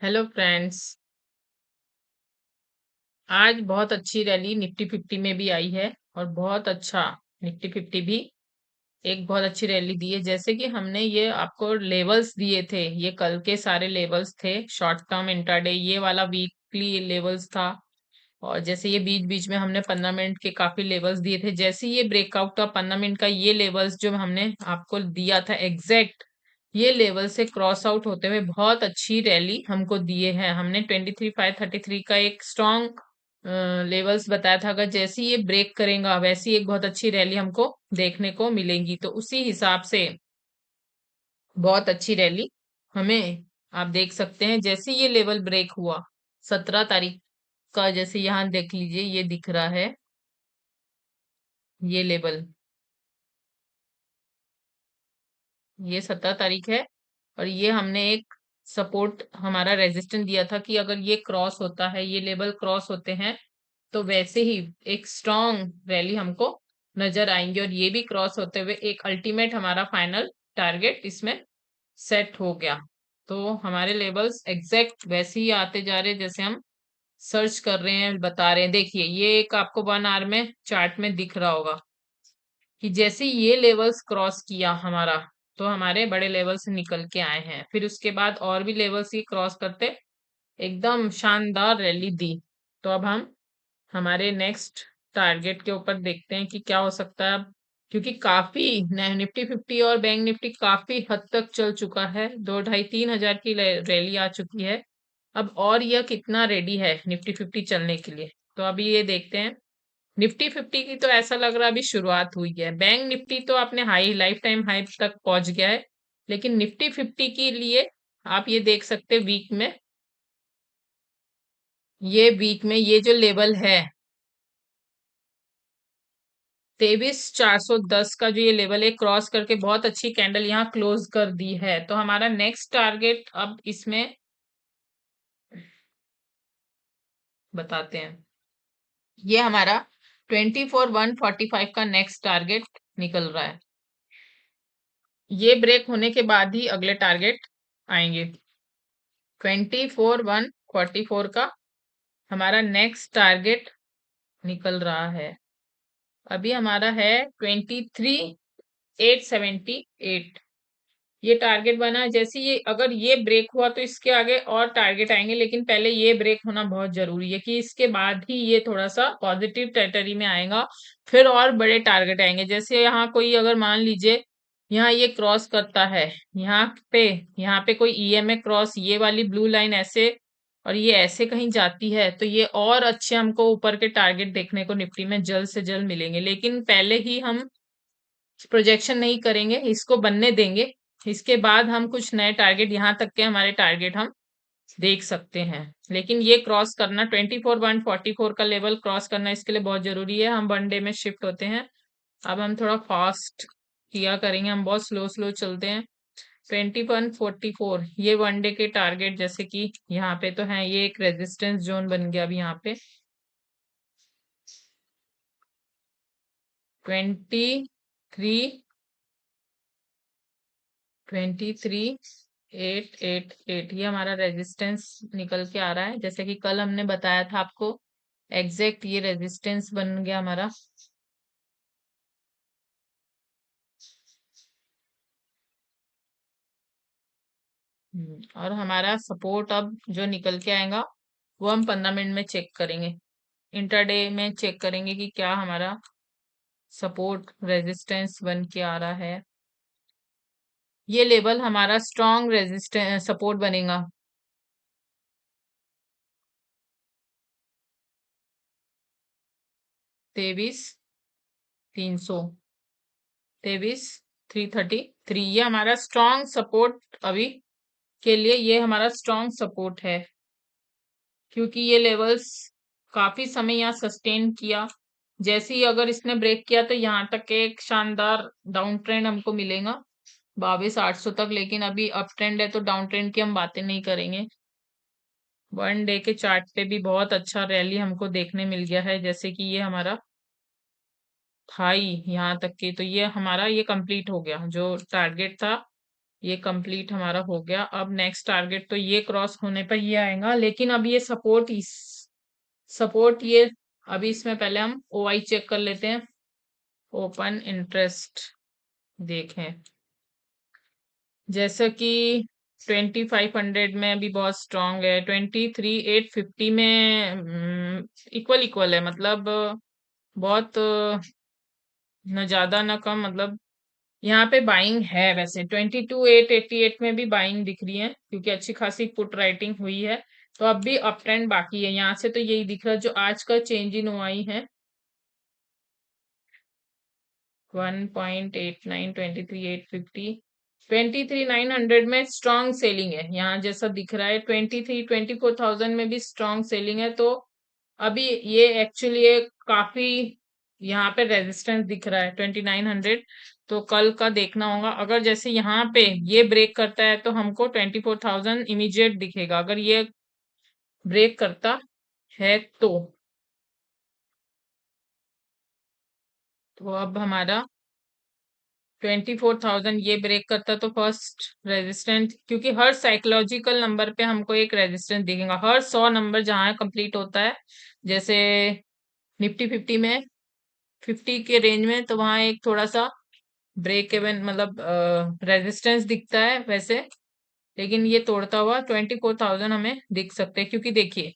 Hello friends. आज बहुत अच्छी रैली निफ्टी 50 में भी आई है और बहुत अच्छा निफ्टी 50 भी एक बहुत अच्छी रैली दी है। जैसे कि हमने ये आपको लेवल्स दिए थे, ये कल के सारे लेवल्स थे। शॉर्ट टर्म इंट्राडे ये वाला वीकली लेवल्स था। और जैसे ये बीच बीच में हमने 15 मिनट के काफी लेवल्स दिए थे। जैसे ये ब्रेकआउट का 15 मिनट का ये लेवल्स जो हमने आपको दिया था एग्जैक्ट ये लेवल से क्रॉस आउट होते हुए बहुत अच्छी रैली हमको दिए हैं। हमने 23,533 का एक स्ट्रॉन्ग लेवल्स बताया था। अगर जैसे ही ये ब्रेक करेगा वैसी एक बहुत अच्छी रैली हमको देखने को मिलेगी, तो उसी हिसाब से बहुत अच्छी रैली हमें आप देख सकते हैं। जैसे ये लेवल ब्रेक हुआ 17 तारीख का, जैसे यहाँ देख लीजिए ये दिख रहा है ये लेवल, ये 17 तारीख है। और ये हमने एक सपोर्ट हमारा रेजिस्टेंस दिया था कि अगर ये क्रॉस होता है, ये लेवल क्रॉस होते हैं, तो वैसे ही एक स्ट्रॉन्ग रैली हमको नजर आएंगे। और ये भी क्रॉस होते हुए एक अल्टीमेट हमारा फाइनल टारगेट इसमें सेट हो गया। तो हमारे लेवल्स एग्जैक्ट वैसे ही आते जा रहे हैं जैसे हम सर्च कर रहे हैं, बता रहे हैं। देखिए ये एक आपको 1 आवर में चार्ट में दिख रहा होगा कि जैसे ये लेवल्स क्रॉस किया हमारा, तो हमारे बड़े लेवल से निकल के आए हैं। फिर उसके बाद और भी लेवल्स ही क्रॉस करते एकदम शानदार रैली दी। तो अब हम हमारे नेक्स्ट टारगेट के ऊपर देखते हैं कि क्या हो सकता है अब, क्योंकि काफी निफ्टी 50 और बैंक निफ्टी काफी हद तक चल चुका है। 2 ढाई 3 हजार की रैली आ चुकी है। अब और यह कितना रेडी है निफ्टी 50 चलने के लिए, तो अभी ये देखते हैं। निफ्टी 50 की तो ऐसा लग रहा है अभी शुरुआत हुई है। बैंक निफ्टी तो अपने हाई लाइफ टाइम हाई तक पहुंच गया है, लेकिन निफ्टी 50 के लिए आप ये देख सकते हैं वीक में, ये वीक में ये जो लेवल है 23,410 का, जो ये लेवल है क्रॉस करके बहुत अच्छी कैंडल यहाँ क्लोज कर दी है। तो हमारा नेक्स्ट टारगेट अब इसमें बताते हैं। ये हमारा 24,145 का नेक्स्ट टारगेट निकल रहा है। ये ब्रेक होने के बाद ही अगले टारगेट आएंगे। 24,144 का हमारा नेक्स्ट टारगेट निकल रहा है। अभी हमारा है 23,878, ये टारगेट बना है। जैसे ये अगर ये ब्रेक हुआ तो इसके आगे और टारगेट आएंगे, लेकिन पहले ये ब्रेक होना बहुत जरूरी है कि इसके बाद ही ये थोड़ा सा पॉजिटिव टेरिटरी में आएगा। फिर और बड़े टारगेट आएंगे। जैसे यहाँ कोई अगर मान लीजिए यहाँ ये क्रॉस करता है, यहाँ पे यहाँ पे कोई ईएमए क्रॉस, ये वाली ब्लू लाइन ऐसे और ये ऐसे कहीं जाती है, तो ये और अच्छे हमको ऊपर के टारगेट देखने को निफ्टी में जल्द से जल्द मिलेंगे। लेकिन पहले ही हम प्रोजेक्शन नहीं करेंगे, इसको बनने देंगे। इसके बाद हम कुछ नए टारगेट, यहाँ तक के हमारे टारगेट हम देख सकते हैं। लेकिन ये क्रॉस करना 24,144 का लेवल क्रॉस करना इसके लिए बहुत जरूरी है। हम 1 डे में शिफ्ट होते हैं। अब हम थोड़ा फास्ट किया करेंगे, हम बहुत स्लो स्लो चलते हैं। 2144 ये 1 डे के टारगेट, जैसे कि यहाँ पे तो है, ये एक रेजिस्टेंस जोन बन गया अभी यहाँ पे। 23,888 ये हमारा रेजिस्टेंस निकल के आ रहा है। जैसे कि कल हमने बताया था आपको, एग्जैक्ट ये रेजिस्टेंस बन गया हमारा। और हमारा सपोर्ट अब जो निकल के आएगा वो हम 15 मिनट में चेक करेंगे। इंटरडे में चेक करेंगे कि क्या हमारा सपोर्ट रेजिस्टेंस बन के आ रहा है। ये लेवल हमारा स्ट्रॉन्ग रेजिस्टेंस सपोर्ट बनेगा। 23,300, 23,333 ये हमारा स्ट्रॉन्ग सपोर्ट अभी के लिए, ये हमारा स्ट्रॉन्ग सपोर्ट है। क्योंकि ये लेवल्स काफी समय यहाँ सस्टेन किया। जैसे ही अगर इसने ब्रेक किया तो यहाँ तक के एक शानदार डाउन ट्रेंड हमको मिलेगा 22,800 तक। लेकिन अभी अप ट्रेंड है तो डाउन ट्रेंड की हम बातें नहीं करेंगे। 1 डे के चार्ट पे भी बहुत अच्छा रैली हमको देखने मिल गया है। जैसे कि ये हमारा हाई यहाँ तक के, तो ये हमारा ये कंप्लीट हो गया जो टारगेट था। ये कंप्लीट हमारा हो गया। अब नेक्स्ट टारगेट तो ये क्रॉस होने पर ये आएगा, लेकिन अब ये सपोर्ट ये अभी इसमें पहले हम ओआई चेक कर लेते हैं। ओपन इंटरेस्ट देखें, जैसे कि 2500 में अभी बहुत स्ट्रांग है, 23,850 में इक्वल इक्वल है, मतलब बहुत न ज्यादा न कम, मतलब यहाँ पे बाइंग है। वैसे 22,888 में भी बाइंग दिख रही है, क्योंकि अच्छी खासी पुट राइटिंग हुई है। तो अब भी अप ट्रेंड बाकी है। यहाँ से तो यही दिख रहा है जो आज का चेंज इन ओआई है, 1.89, 23,850, 23,900 में स्ट्रॉन्ग सेलिंग है। यहाँ जैसा दिख रहा है 24,000 में भी स्ट्रॉन्ग सेलिंग है। तो अभी ये एक्चुअली ये काफी यहाँ पे रेजिस्टेंस दिख रहा है 2900। तो कल का देखना होगा, अगर जैसे यहाँ पे ये ब्रेक करता है तो हमको 24,000 इमीडिएट दिखेगा। अगर ये ब्रेक करता है तो अब हमारा 24,000 ये ब्रेक करता तो फर्स्ट रेजिस्टेंस, क्योंकि हर साइकोलॉजिकल नंबर पे हमको एक रेजिस्टेंस दिखेगा, हर 100 नंबर जहां कंप्लीट होता है। जैसे निफ्टी 50 में 50 के रेंज में, तो वहां एक थोड़ा सा ब्रेक इवन मतलब रेजिस्टेंस दिखता है वैसे। लेकिन ये तोड़ता हुआ 24,000 हमें दिख सकते हैं, क्योंकि देखिए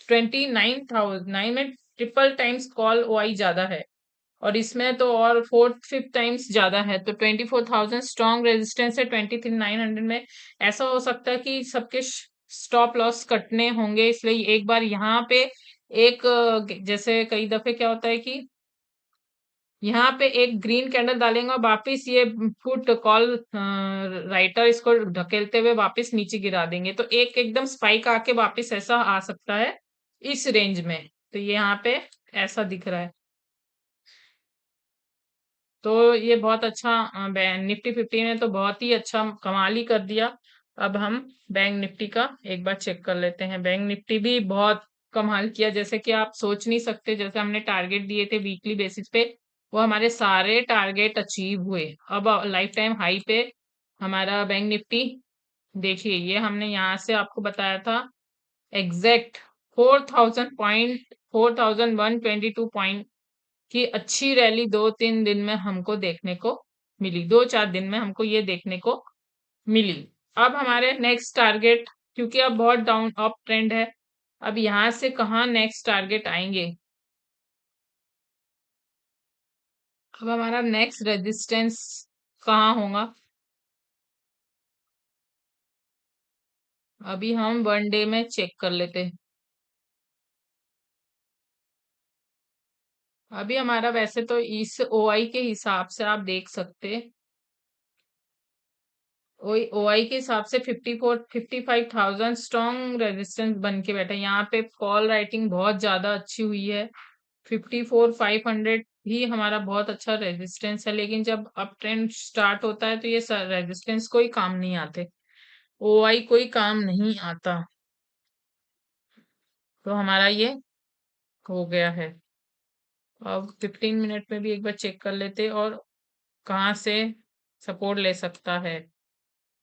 29,009 में ट्रिपल टाइम्स कॉल ओआई ज्यादा है, और इसमें तो और फोर्थ फिफ्थ टाइम्स ज्यादा है। तो 24,000 स्ट्रॉन्ग रेजिस्टेंस है 23,900 में। ऐसा हो सकता है कि सबके स्टॉप लॉस कटने होंगे, इसलिए एक बार यहाँ पे एक जैसे कई दफे क्या होता है कि यहाँ पे एक ग्रीन कैंडल डालेंगे और वापिस ये फुट कॉल राइटर इसको ढकेलते हुए वापस नीचे गिरा देंगे, तो एक एकदम स्पाइक आके वापस ऐसा आ सकता है इस रेंज में। तो ये यहाँ पे ऐसा दिख रहा है। तो ये बहुत अच्छा निफ्टी 50 ने तो बहुत ही अच्छा कमाल ही कर दिया। अब हम बैंक निफ्टी का एक बार चेक कर लेते हैं। बैंक निफ्टी भी बहुत कमाल किया, जैसे कि आप सोच नहीं सकते। जैसे हमने टारगेट दिए थे वीकली बेसिस पे, वो हमारे सारे टारगेट अचीव हुए। अब लाइफ टाइम हाई पे हमारा बैंक निफ्टी देखिए, ये हमने यहाँ से आपको बताया था एग्जैक्ट 4,000 पॉइंट, 4,122 कि अच्छी रैली 2-3 दिन में हमको देखने को मिली, 2-4 दिन में हमको ये देखने को मिली। अब हमारे नेक्स्ट टारगेट, क्योंकि अब बहुत डाउन अप ट्रेंड है, अब यहाँ से कहाँ नेक्स्ट टारगेट आएंगे। अब हमारा नेक्स्ट रेजिस्टेंस कहाँ होगा, अभी हम 1 डे में चेक कर लेते हैं। अभी हमारा वैसे तो इस ओआई के हिसाब से आप देख सकते, ओआई के हिसाब से 55,000 स्ट्रॉन्ग रेजिस्टेंस बन के बैठा है। यहाँ पे कॉल राइटिंग बहुत ज्यादा अच्छी हुई है। 54,500 भी हमारा बहुत अच्छा रेजिस्टेंस है, लेकिन जब अप ट्रेंड स्टार्ट होता है तो ये रेजिस्टेंस कोई काम नहीं आते, ओआई कोई काम नहीं आता। तो हमारा ये हो गया है। अब 15 मिनट में भी एक बार चेक कर लेते और कहाँ से सपोर्ट ले सकता है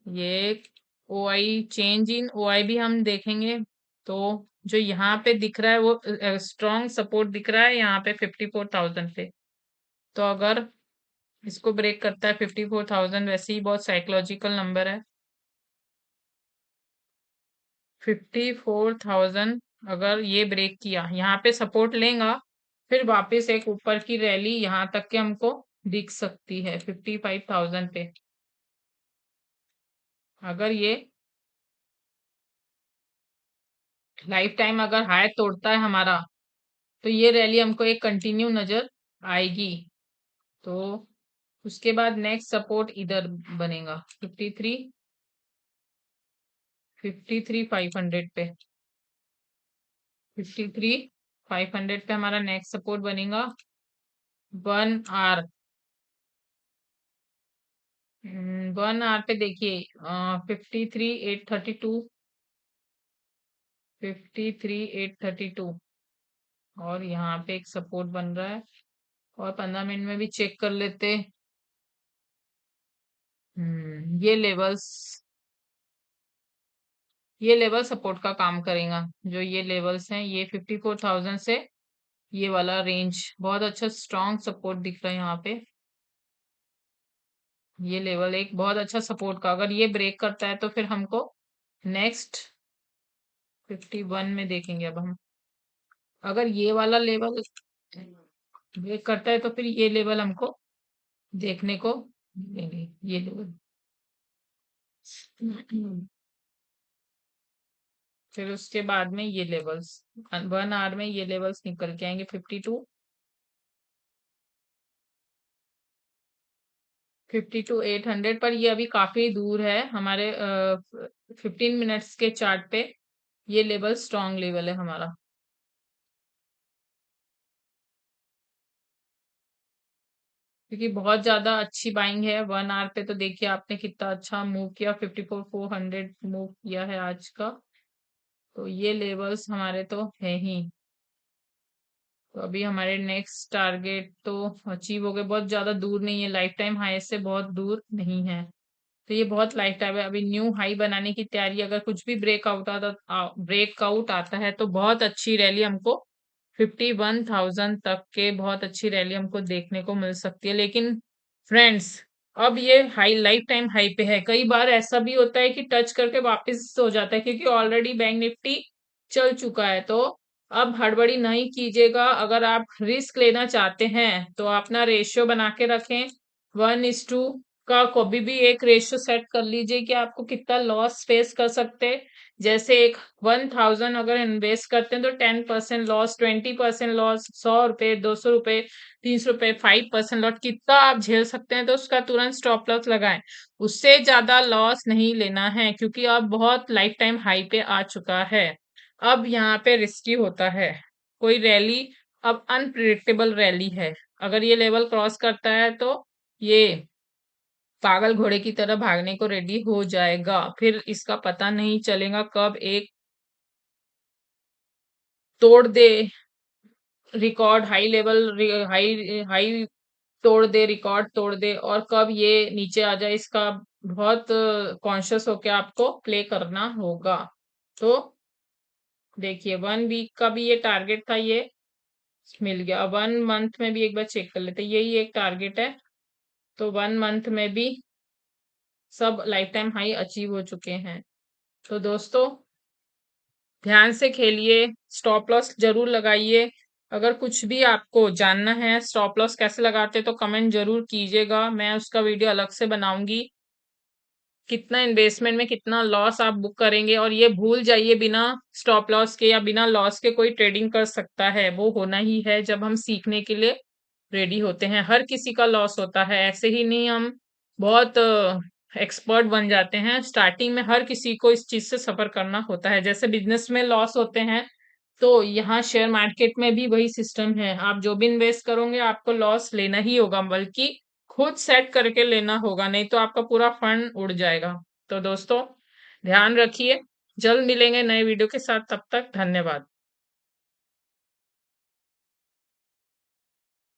ये ओआई। चेंज इन ओआई भी हम देखेंगे, तो जो यहाँ पे दिख रहा है वो स्ट्रॉन्ग सपोर्ट दिख रहा है यहाँ पे 54,000 पे। तो अगर इसको ब्रेक करता है 54,000, वैसे ही बहुत साइकोलॉजिकल नंबर है 54,000। अगर ये ब्रेक किया यहाँ पे सपोर्ट लेगा, फिर वापस एक ऊपर की रैली यहाँ तक के हमको दिख सकती है 55,000 पे। अगर ये लाइफ टाइम अगर हाई तोड़ता है हमारा, तो ये रैली हमको एक कंटिन्यू नजर आएगी। तो उसके बाद नेक्स्ट सपोर्ट इधर बनेगा 53,500 पे। 53,500 पे हमारा नेक्स्ट सपोर्ट बनेगा 1 आवर। 1 आवर पे देखिए 53,832, 53,832, और यहाँ पे एक सपोर्ट बन रहा है। और 15 मिनट में भी चेक कर लेते ये लेवल सपोर्ट का काम करेगा। जो ये लेवल्स हैं, ये 54,000 से ये वाला रेंज बहुत अच्छा स्ट्रॉन्ग सपोर्ट दिख रहा है यहाँ पे। ये लेवल एक बहुत अच्छा सपोर्ट का, अगर ये ब्रेक करता है तो फिर हमको नेक्स्ट 51 में देखेंगे। अब हम अगर ये वाला लेवल ब्रेक करता है तो फिर ये लेवल हमको देखने को मिलेंगे, ये लेवल। फिर उसके बाद में ये लेवल्स 1 आवर में ये लेवल्स निकल के आएंगे 52 800 पर। ये अभी काफी दूर है हमारे 15 मिनट्स के चार्ट पे। ये लेवल स्ट्रॉन्ग लेवल है हमारा, क्योंकि बहुत ज्यादा अच्छी बाइंग है 1 आवर पे। तो देखिए आपने कितना अच्छा मूव किया, 54,400 मूव किया है आज का। तो ये लेवल्स हमारे तो है ही। तो अभी हमारे नेक्स्ट टारगेट तो अचीव हो गए, बहुत ज्यादा दूर नहीं है, लाइफ टाइम हाई से बहुत दूर नहीं है। तो ये बहुत लाइफ टाइम है, अभी न्यू हाई बनाने की तैयारी। अगर कुछ भी ब्रेकआउट आता है तो बहुत अच्छी रैली हमको 51,000 तक के, बहुत अच्छी रैली हमको देखने को मिल सकती है। लेकिन फ्रेंड्स, अब ये हाई लाइफ टाइम हाई पे है। कई बार ऐसा भी होता है कि टच करके वापस हो जाता है, क्योंकि ऑलरेडी बैंक निफ्टी चल चुका है। तो अब हड़बड़ी नहीं कीजिएगा। अगर आप रिस्क लेना चाहते हैं तो अपना रेशियो बना के रखें 1:2 का। कभी भी एक रेशियो सेट कर लीजिए कि आपको कितना लॉस फेस कर सकते हैं। जैसे एक 1,000 अगर इन्वेस्ट करते हैं तो 10% लॉस, 20% लॉस, 100 रुपए, 200 रुपए, 30 रुपए, 5% लॉस, कितना आप झेल सकते हैं तो उसका तुरंत स्टॉप लॉस लगाएं। उससे ज्यादा लॉस नहीं लेना है, क्योंकि अब बहुत लाइफ टाइम हाई पे आ चुका है। अब यहाँ पे रिस्की होता है कोई रैली। अब अनप्रिडिक्टेबल रैली है। अगर ये लेवल क्रॉस करता है तो ये पागल घोड़े की तरह भागने को रेडी हो जाएगा। फिर इसका पता नहीं चलेगा कब एक तोड़ दे record, high level, high high तोड़ दे, रिकॉर्ड तोड़ दे, और कब ये नीचे आ जाए, इसका बहुत कॉन्शियस होके आपको प्ले करना होगा। तो देखिए 1 वीक का भी ये टारगेट था, ये मिल गया। 1 मंथ में भी एक बार चेक कर लेते हैं, यही एक टारगेट है। तो 1 मंथ में भी सब लाइफ टाइम हाई अचीव हो चुके हैं। तो दोस्तों, ध्यान से खेलिए, स्टॉप लॉस जरूर लगाइए। अगर कुछ भी आपको जानना है स्टॉप लॉस कैसे लगाते तो कमेंट जरूर कीजिएगा, मैं उसका वीडियो अलग से बनाऊंगी। कितना इन्वेस्टमेंट में कितना लॉस आप बुक करेंगे, और ये भूल जाइए बिना स्टॉप लॉस के या बिना लॉस के कोई ट्रेडिंग कर सकता है, वो होना ही है जब हम सीखने के लिए रेडी होते हैं। हर किसी का लॉस होता है, ऐसे ही नहीं हम बहुत एक्सपर्ट बन जाते हैं। स्टार्टिंग में हर किसी को इस चीज से सफर करना होता है। जैसे बिजनेस में लॉस होते हैं, तो यहाँ शेयर मार्केट में भी वही सिस्टम है। आप जो भी इन्वेस्ट करोगे आपको लॉस लेना ही होगा, बल्कि खुद सेट करके लेना होगा, नहीं तो आपका पूरा फंड उड़ जाएगा। तो दोस्तों, ध्यान रखिए। जल्द मिलेंगे नए वीडियो के साथ, तब तक धन्यवाद।